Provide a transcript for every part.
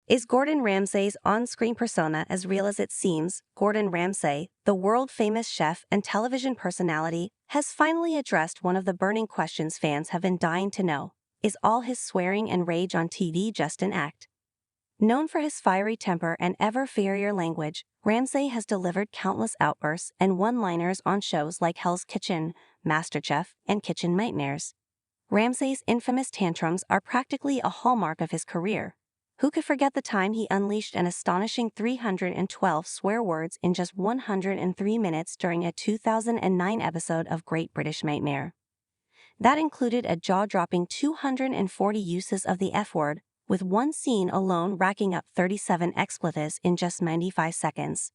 Is Gordon Ramsay's on-screen persona as real as it seems? Gordon Ramsay, the world-famous chef and television personality, has finally addressed one of the burning questions fans have been dying to know. Is all his swearing and rage on TV just an act? Known for his fiery temper and ever-fiercer language, Ramsay has delivered countless outbursts and one-liners on shows like Hell's Kitchen, MasterChef, and Kitchen Nightmares. Ramsay's infamous tantrums are practically a hallmark of his career. Who could forget the time he unleashed an astonishing 312 swear words in just 103 minutes during a 2009 episode of Great British Nightmare? That included a jaw-dropping 240 uses of the F-word, with one scene alone racking up 37 expletives in just 95 seconds.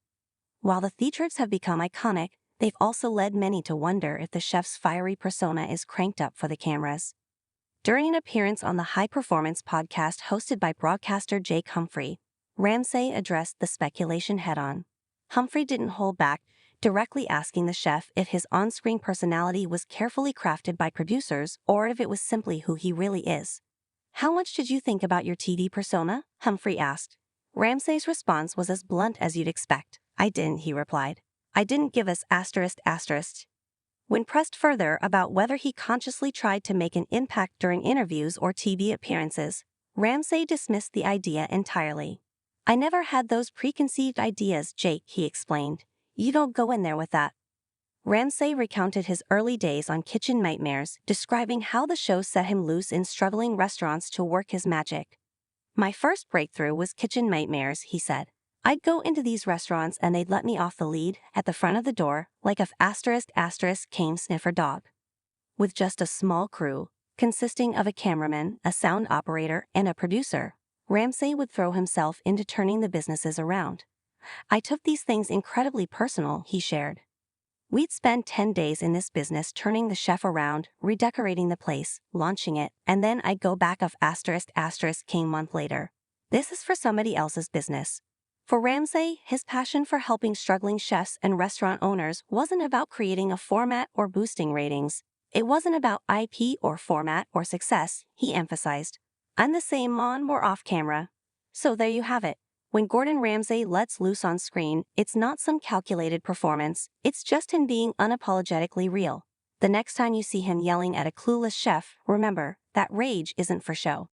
While the theatrics have become iconic, they've also led many to wonder if the chef's fiery persona is cranked up for the cameras. During an appearance on the High Performance podcast hosted by broadcaster Jake Humphrey, Ramsay addressed the speculation head-on. Humphrey didn't hold back, directly asking the chef if his on-screen personality was carefully crafted by producers or if it was simply who he really is. "How much did you think about your TV persona?" Humphrey asked. Ramsay's response was as blunt as you'd expect. "I didn't," he replied. "I didn't give us ****. When pressed further about whether he consciously tried to make an impact during interviews or TV appearances, Ramsay dismissed the idea entirely. "I never had those preconceived ideas, Jake," he explained. "You don't go in there with that." Ramsay recounted his early days on Kitchen Nightmares, describing how the show set him loose in struggling restaurants to work his magic. "My first breakthrough was Kitchen Nightmares," he said. "I'd go into these restaurants and they'd let me off the lead, at the front of the door, like a *** cane sniffer dog." With just a small crew, consisting of a cameraman, a sound operator, and a producer, Ramsay would throw himself into turning the businesses around. "I took these things incredibly personal," he shared. "We'd spend 10 days in this business turning the chef around, redecorating the place, launching it, and then I'd go back of *** came month later. This is for somebody else's business." For Ramsay, his passion for helping struggling chefs and restaurant owners wasn't about creating a format or boosting ratings. It wasn't about IP or format or success, he emphasized. "I'm the same on or off camera." So there you have it. When Gordon Ramsay lets loose on screen, it's not some calculated performance, it's just him being unapologetically real. The next time you see him yelling at a clueless chef, remember, that rage isn't for show.